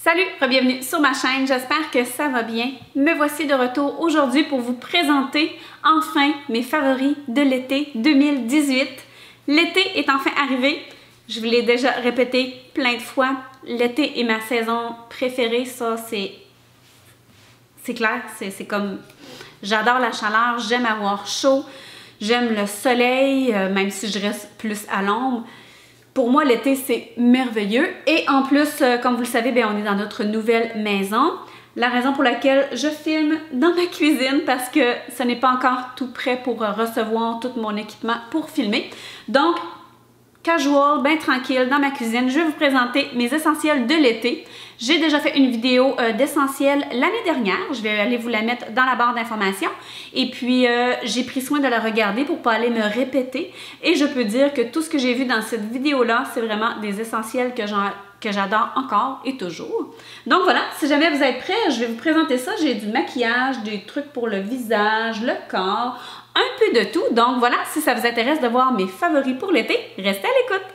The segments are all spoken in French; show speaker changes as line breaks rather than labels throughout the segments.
Salut, bienvenue sur ma chaîne, j'espère que ça va bien. Me voici de retour aujourd'hui pour vous présenter enfin mes favoris de l'été 2018. L'été est enfin arrivé, je vous l'ai déjà répété plein de fois, l'été est ma saison préférée, ça c'est clair, c'est comme, j'adore la chaleur, j'aime avoir chaud, j'aime le soleil, même si je reste plus à l'ombre. Pour moi, l'été, c'est merveilleux. Et en plus, comme vous le savez, bien, on est dans notre nouvelle maison. La raison pour laquelle je filme dans ma cuisine, parce que ce n'est pas encore tout prêt pour recevoir tout mon équipement pour filmer. Donc, casual, bien tranquille, dans ma cuisine, je vais vous présenter mes essentiels de l'été. J'ai déjà fait une vidéo d'essentiels l'année dernière. Je vais aller vous la mettre dans la barre d'informations. Et puis, j'ai pris soin de la regarder pour ne pas aller me répéter. Et je peux dire que tout ce que j'ai vu dans cette vidéo-là, c'est vraiment des essentiels que j'adore encore et toujours. Donc voilà, si jamais vous êtes prêts, je vais vous présenter ça. J'ai du maquillage, des trucs pour le visage, le corps, un peu de tout. Donc voilà, si ça vous intéresse de voir mes favoris pour l'été, restez à l'écoute.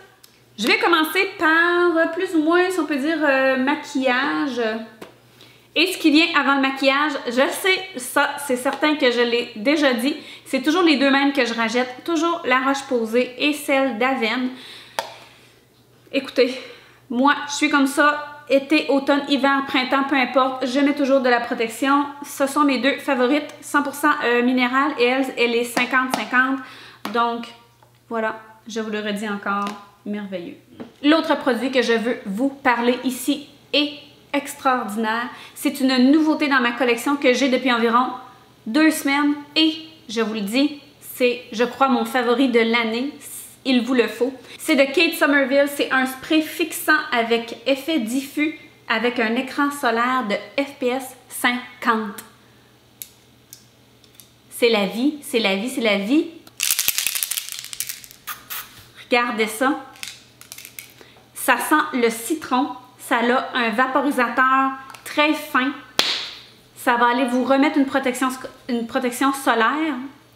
Je vais commencer par plus ou moins, si on peut dire, maquillage. Et ce qui vient avant le maquillage, je sais, ça, c'est certain que je l'ai déjà dit. C'est toujours les deux mêmes que je rachète. Toujours la Roche-Posay et celle d'Avène. Écoutez, moi, je suis comme ça. Été, automne, hiver, printemps, peu importe. Je mets toujours de la protection. Ce sont mes deux favorites. 100% minérale et elle est 50-50. Donc, voilà, je vous le redis encore. Merveilleux. L'autre produit que je veux vous parler ici est extraordinaire. C'est une nouveauté dans ma collection que j'ai depuis environ 2 semaines et je vous le dis, c'est, je crois, mon favori de l'année. Il vous le faut. C'est de Kate Somerville. C'est un spray fixant avec effet diffus avec un écran solaire de FPS 50. C'est la vie, c'est la vie, c'est la vie. Regardez ça. Ça sent le citron. Ça a un vaporisateur très fin. Ça va aller vous remettre une protection solaire.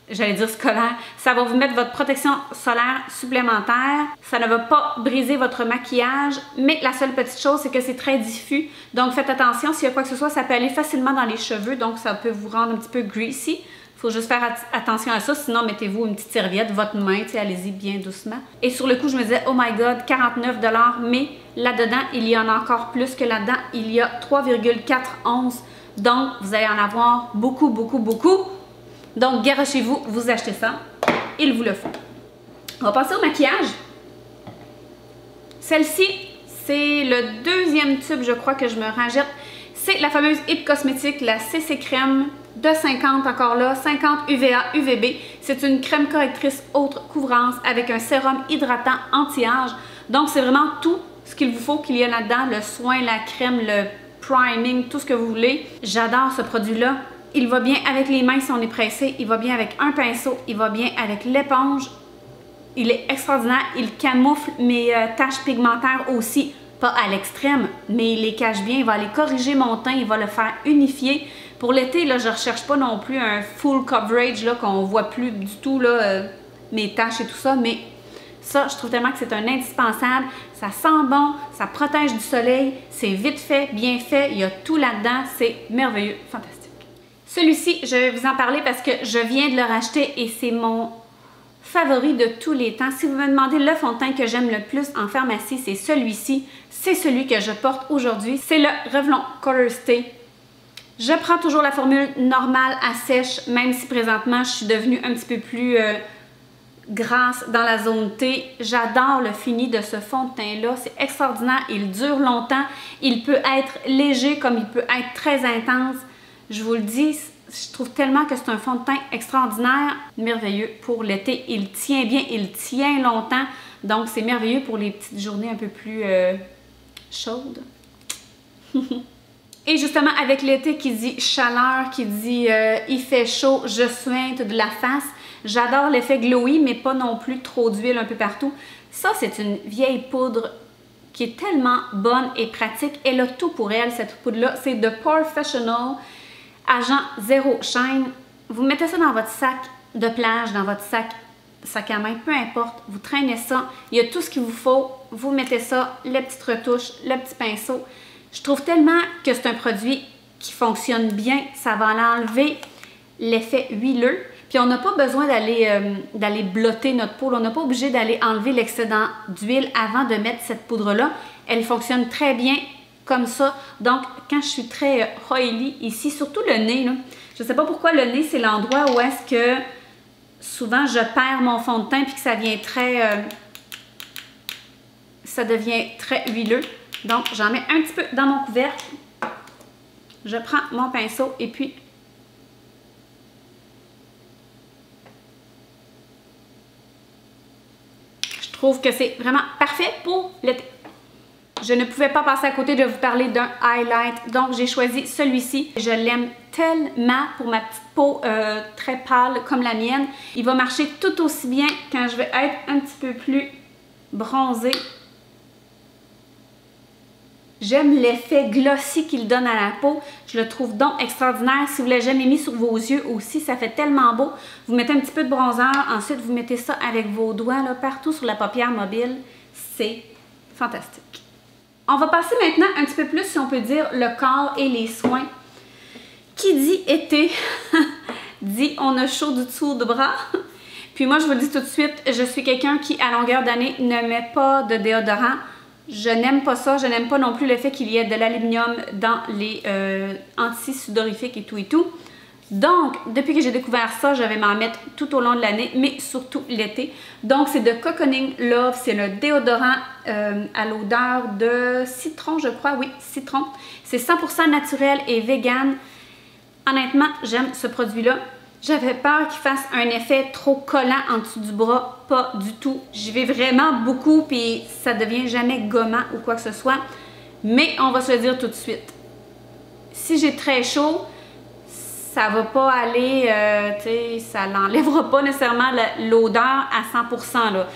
J'allais dire scolaire. Ça va vous mettre votre protection solaire supplémentaire. Ça ne va pas briser votre maquillage. Mais la seule petite chose, c'est que c'est très diffus. Donc faites attention. S'il y a quoi que ce soit, ça peut aller facilement dans les cheveux. Donc ça peut vous rendre un petit peu greasy. Il faut juste faire attention à ça, sinon mettez-vous une petite serviette, votre main, allez-y bien doucement. Et sur le coup, je me disais, oh my god, 49 $, mais là-dedans, il y en a encore plus que là-dedans. Il y a 3,4 onces. Donc, vous allez en avoir beaucoup, beaucoup, beaucoup. Donc, garochez-vous, vous achetez ça. Il vous le faut. On va passer au maquillage. Celle-ci, c'est le deuxième tube, je crois, que je me rachète. C'est la fameuse It Cosmetics, la CC Crème de 50, encore là, 50 UVA, UVB. C'est une crème correctrice haute couvrance avec un sérum hydratant anti-âge. Donc, c'est vraiment tout ce qu'il vous faut qu'il y a là-dedans. Le soin, la crème, le priming, tout ce que vous voulez. J'adore ce produit-là. Il va bien avec les mains si on est pressé. Il va bien avec un pinceau. Il va bien avec l'éponge. Il est extraordinaire. Il camoufle mes taches pigmentaires aussi. Pas à l'extrême, mais il les cache bien. Il va aller corriger mon teint. Il va le faire unifier. Pour l'été, là, je ne recherche pas non plus un full coverage qu'on ne voit plus du tout là, mes taches et tout ça, mais ça, je trouve tellement que c'est un indispensable. Ça sent bon, ça protège du soleil, c'est vite fait, bien fait, il y a tout là-dedans, c'est merveilleux, fantastique. Celui-ci, je vais vous en parler parce que je viens de le racheter et c'est mon favori de tous les temps. Si vous me demandez le fond de teint que j'aime le plus en pharmacie, c'est celui-ci. C'est celui que je porte aujourd'hui. C'est le Revlon Color Stay. Je prends toujours la formule normale à sèche, même si présentement je suis devenue un petit peu plus grasse dans la zone T. J'adore le fini de ce fond de teint-là. C'est extraordinaire. Il dure longtemps. Il peut être léger comme il peut être très intense. Je vous le dis, je trouve tellement que c'est un fond de teint extraordinaire, merveilleux pour l'été. Il tient bien, il tient longtemps. Donc c'est merveilleux pour les petites journées un peu plus chaudes. Et justement, avec l'été qui dit chaleur, qui dit il fait chaud, je suinte de la face, j'adore l'effet glowy, mais pas non plus trop d'huile un peu partout. Ça, c'est une vieille poudre qui est tellement bonne et pratique. Elle a tout pour elle, cette poudre-là. C'est de Professional, agent zéro shine. Vous mettez ça dans votre sac de plage, dans votre sac à main, peu importe. Vous traînez ça, il y a tout ce qu'il vous faut. Vous mettez ça, les petites retouches, le petit pinceau. Je trouve tellement que c'est un produit qui fonctionne bien. Ça va enlever l'effet huileux. Puis on n'a pas besoin d'aller blotter notre peau. On n'a pas obligé d'aller enlever l'excédent d'huile avant de mettre cette poudre-là. Elle fonctionne très bien comme ça. Donc, quand je suis très oily ici, surtout le nez, là, je ne sais pas pourquoi le nez, c'est l'endroit où est-ce que souvent je perds mon fond de teint puis que ça devient très huileux. Donc, j'en mets un petit peu dans mon couvercle. Je prends mon pinceau et puis je trouve que c'est vraiment parfait pour l'été. Je ne pouvais pas passer à côté de vous parler d'un highlight, donc j'ai choisi celui-ci. Je l'aime tellement pour ma petite peau très pâle comme la mienne. Il va marcher tout aussi bien quand je vais être un petit peu plus bronzée. J'aime l'effet glossy qu'il donne à la peau. Je le trouve donc extraordinaire. Si vous ne l'avez jamais mis sur vos yeux aussi, ça fait tellement beau. Vous mettez un petit peu de bronzer, ensuite vous mettez ça avec vos doigts là, partout sur la paupière mobile. C'est fantastique. On va passer maintenant un petit peu plus, si on peut dire, le corps et les soins. Qui dit été, dit on a chaud du dessous du bras. Puis moi, je vous le dis tout de suite, je suis quelqu'un qui, à longueur d'année, ne met pas de déodorant. Je n'aime pas ça. Je n'aime pas non plus le fait qu'il y ait de l'aluminium dans les anti-sudorifiques et tout. Donc, depuis que j'ai découvert ça, je vais m'en mettre tout au long de l'année, mais surtout l'été. Donc, c'est de Cocooning Love. C'est le déodorant à l'odeur de citron, je crois. Oui, citron. C'est 100% naturel et vegan. Honnêtement, j'aime ce produit-là. J'avais peur qu'il fasse un effet trop collant en dessous du bras. Pas du tout. J'y vais vraiment beaucoup, puis ça devient jamais gommant ou quoi que ce soit. Mais on va se le dire tout de suite. Si j'ai très chaud, ça va pas aller, ça l'enlèvera pas nécessairement l'odeur à 100%. Là.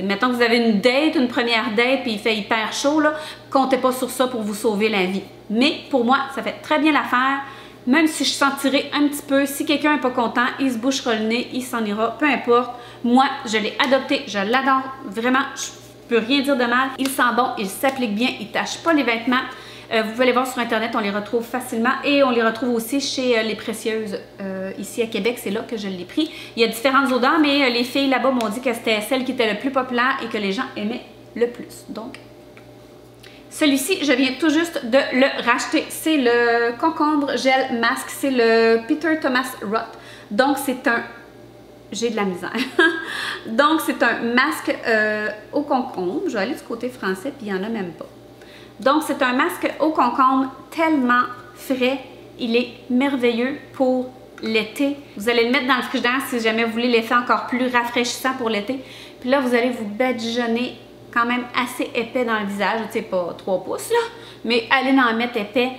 Mettons que vous avez une date, une première date, puis il fait hyper chaud, là, comptez pas sur ça pour vous sauver la vie. Mais pour moi, ça fait très bien l'affaire. Même si je sentirais un petit peu, si quelqu'un n'est pas content, il se bouchera le nez, il s'en ira, peu importe. Moi, je l'ai adopté, je l'adore, vraiment, je peux rien dire de mal. Il sent bon, il s'applique bien, il ne tache pas les vêtements. Vous pouvez les voir sur Internet, on les retrouve facilement et on les retrouve aussi chez Les Précieuses, ici à Québec, c'est là que je l'ai pris. Il y a différentes odeurs, mais les filles là-bas m'ont dit que c'était celle qui était le plus populaire et que les gens aimaient le plus. Donc, celui-ci, je viens tout juste de le racheter. C'est le Concombre Gel Mask, c'est le Peter Thomas Roth. Donc, c'est un... J'ai de la misère. Donc, c'est un masque au concombre. Je vais aller du côté français, puis il n'y en a même pas. Donc, c'est un masque au concombre tellement frais. Il est merveilleux pour l'été. Vous allez le mettre dans le frigidaire si jamais vous voulez l'effet encore plus rafraîchissant pour l'été. Puis là, vous allez vous badigeonner quand même assez épais dans le visage. Tu sais, pas 3 pouces, là, mais allez en mettre épais.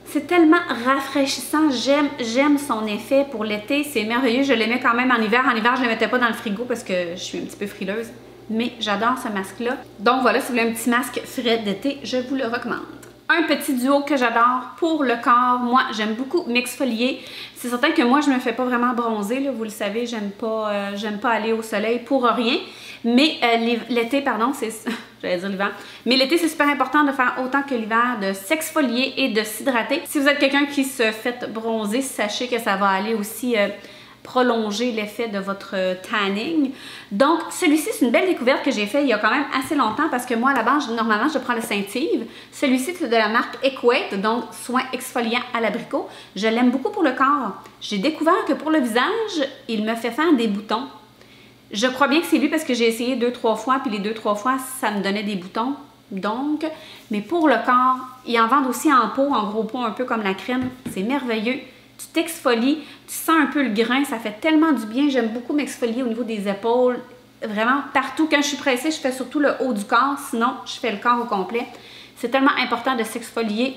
C'est tellement rafraîchissant. J'aime son effet pour l'été. C'est merveilleux. Je l'aimais quand même en hiver. En hiver, je ne le mettais pas dans le frigo parce que je suis un petit peu frileuse. Mais j'adore ce masque-là. Donc voilà, si vous voulez un petit masque frais d'été, je vous le recommande. Un petit duo que j'adore pour le corps. Moi, j'aime beaucoup m'exfolier. C'est certain que moi, je ne me fais pas vraiment bronzer. Là, vous le savez, j'aime pas aller au soleil pour rien. Mais l'été, pardon, c'est... J'allais dire l'hiver. Mais l'été, c'est super important de faire autant que l'hiver, de s'exfolier et de s'hydrater. Si vous êtes quelqu'un qui se fait bronzer, sachez que ça va aller aussi... prolonger l'effet de votre tanning. Donc, celui-ci, c'est une belle découverte que j'ai fait il y a quand même assez longtemps parce que moi, à la base, normalement, je prends le Saint-Yves. Celui-ci, c'est de la marque Equate, donc soin exfoliant à l'abricot. Je l'aime beaucoup pour le corps. J'ai découvert que pour le visage, il me fait faire des boutons. Je crois bien que c'est lui parce que j'ai essayé 2-3 fois, puis les 2-3 fois, ça me donnait des boutons. Donc, mais pour le corps, ils en vendent aussi en pot, en gros pot, un peu comme la crème. C'est merveilleux. Tu t'exfolies, tu sens un peu le grain, ça fait tellement du bien. J'aime beaucoup m'exfolier au niveau des épaules, vraiment partout. Quand je suis pressée, je fais surtout le haut du corps, sinon je fais le corps au complet. C'est tellement important de s'exfolier.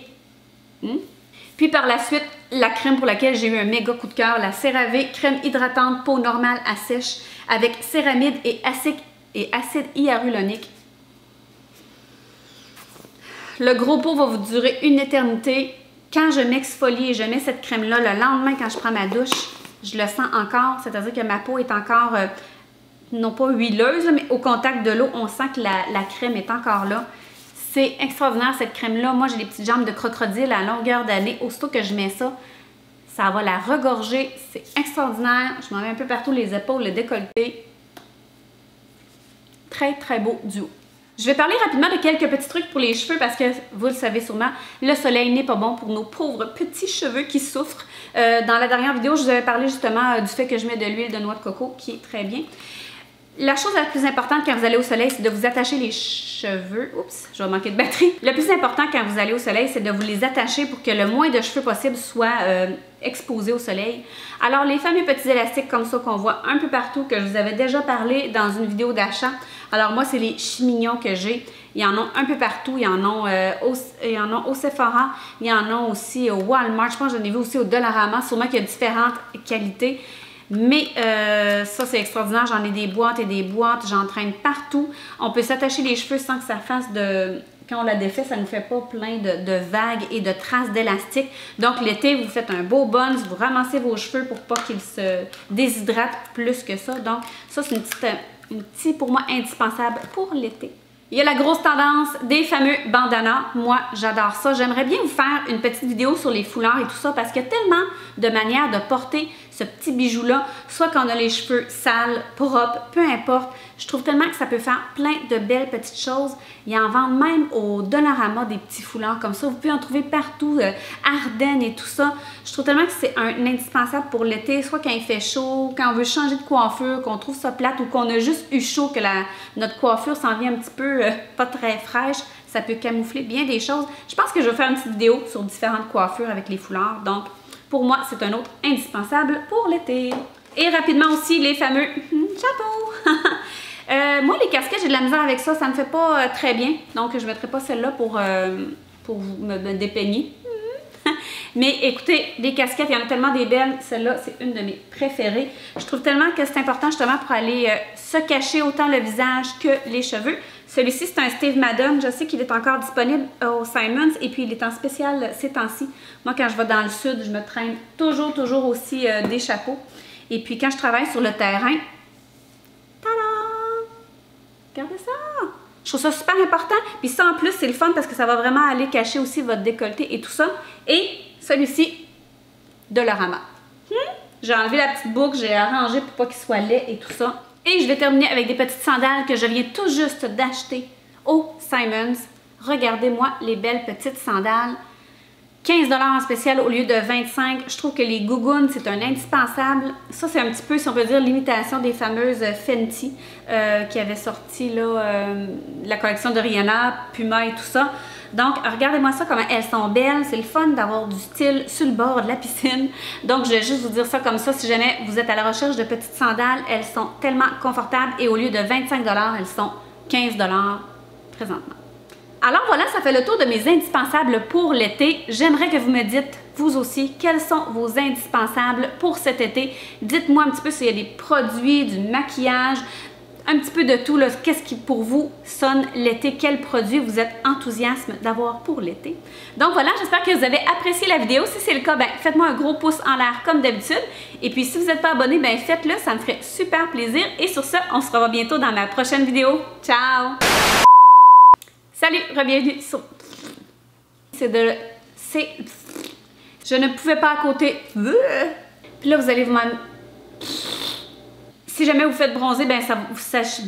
Puis par la suite, la crème pour laquelle j'ai eu un méga coup de cœur, la CeraVe crème hydratante peau normale à sèche avec céramide et acide hyaluronique. Le gros pot va vous durer une éternité. Quand je m'exfolie et je mets cette crème-là, le lendemain, quand je prends ma douche, je le sens encore. C'est-à-dire que ma peau est encore, non pas huileuse, mais au contact de l'eau, on sent que la crème est encore là. C'est extraordinaire cette crème-là. Moi, j'ai des petites jambes de crocodile à longueur d'année. Aussitôt que je mets ça, ça va la regorger. C'est extraordinaire. Je m'en mets un peu partout, les épaules, le décolleté. Très, très beau duo. Je vais parler rapidement de quelques petits trucs pour les cheveux parce que, vous le savez sûrement, le soleil n'est pas bon pour nos pauvres petits cheveux qui souffrent. Dans la dernière vidéo, je vous avais parlé justement du fait que je mets de l'huile de noix de coco, qui est très bien. La chose la plus importante quand vous allez au soleil, c'est de vous attacher les cheveux. Oups, je vais manquer de batterie. Le plus important quand vous allez au soleil, c'est de vous les attacher pour que le moins de cheveux possible soient exposés au soleil. Alors, les fameux petits élastiques comme ça qu'on voit un peu partout, que je vous avais déjà parlé dans une vidéo d'achat. Alors, moi, c'est les chimignons que j'ai. Il y en a un peu partout. Il y en a au Sephora. Il y en a aussi au Walmart. Je pense que j'en ai vu aussi au Dollarama. Sûrement qu'il y a différentes qualités. Mais ça, c'est extraordinaire. J'en ai des boîtes et des boîtes. J'en traîne partout. On peut s'attacher les cheveux sans que ça fasse de... Quand on la défait, ça ne fait pas plein de vagues et de traces d'élastique. Donc, l'été, vous faites un beau buns. Vous ramassez vos cheveux pour pas qu'ils se déshydratent plus que ça. Donc, ça, c'est une petite, pour moi, indispensable pour l'été. Il y a la grosse tendance des fameux bandanas. Moi, j'adore ça. J'aimerais bien vous faire une petite vidéo sur les foulards et tout ça parce qu'il y a tellement de manières de porter ce petit bijou-là, soit quand on a les cheveux sales, propres, peu importe. Je trouve tellement que ça peut faire plein de belles petites choses. Il y en vend même au Dollarama des petits foulards comme ça. Vous pouvez en trouver partout, Ardennes et tout ça. Je trouve tellement que c'est un indispensable pour l'été, soit quand il fait chaud, quand on veut changer de coiffure, qu'on trouve ça plate ou qu'on a juste eu chaud, que notre coiffure s'en vient un petit peu pas très fraîche. Ça peut camoufler bien des choses. Je pense que je vais faire une petite vidéo sur différentes coiffures avec les foulards. Donc, pour moi, c'est un autre indispensable pour l'été. Et rapidement aussi, les fameux chapeaux. Moi, les casquettes, j'ai de la misère avec ça. Ça ne me fait pas très bien. Donc, je ne mettrai pas celle-là pour me dépeigner. Mais écoutez, les casquettes, il y en a tellement des belles. Celle-là, c'est une de mes préférées. Je trouve tellement que c'est important justement pour aller se cacher autant le visage que les cheveux. Celui-ci, c'est un Steve Madden. Je sais qu'il est encore disponible au Simons et puis il est en spécial ces temps-ci. Moi, quand je vais dans le sud, je me traîne toujours aussi des chapeaux. Et puis, quand je travaille sur le terrain, tada! Regardez ça! Je trouve ça super important. Puis ça, en plus, c'est le fun parce que ça va vraiment aller cacher aussi votre décolleté et tout ça. Et celui-ci, Dollarama. J'ai enlevé la petite boucle, j'ai arrangé pour pas qu'il soit laid et tout ça. Et je vais terminer avec des petites sandales que je viens tout juste d'acheter au Simons. Regardez-moi les belles petites sandales. 15 $ en spécial au lieu de 25. Je trouve que les gougounes, c'est un indispensable. Ça, c'est un petit peu, si on peut dire, l'imitation des fameuses Fenty qui avaient sorti là, la collection de Rihanna, Puma et tout ça. Donc, regardez-moi ça, comment elles sont belles. C'est le fun d'avoir du style sur le bord de la piscine. Donc, je vais juste vous dire ça comme ça. Si jamais vous êtes à la recherche de petites sandales, elles sont tellement confortables et au lieu de 25 $, elles sont 15 $ présentement. Alors voilà, ça fait le tour de mes indispensables pour l'été. J'aimerais que vous me dites, vous aussi, quels sont vos indispensables pour cet été. Dites-moi un petit peu s'il y a des produits, du maquillage, un petit peu de tout. Qu'est-ce qui pour vous sonne l'été? Quel produit vous êtes enthousiaste d'avoir pour l'été? Donc voilà, j'espère que vous avez apprécié la vidéo. Si c'est le cas, faites-moi un gros pouce en l'air comme d'habitude. Et puis si vous n'êtes pas abonné, faites-le, ça me ferait super plaisir. Et sur ce, on se revoit bientôt dans ma prochaine vidéo. Ciao! Salut, bienvenue sur... Je ne pouvais pas à côté. Puis là, vous allez vous... Si jamais vous faites bronzer, ça vous sèche.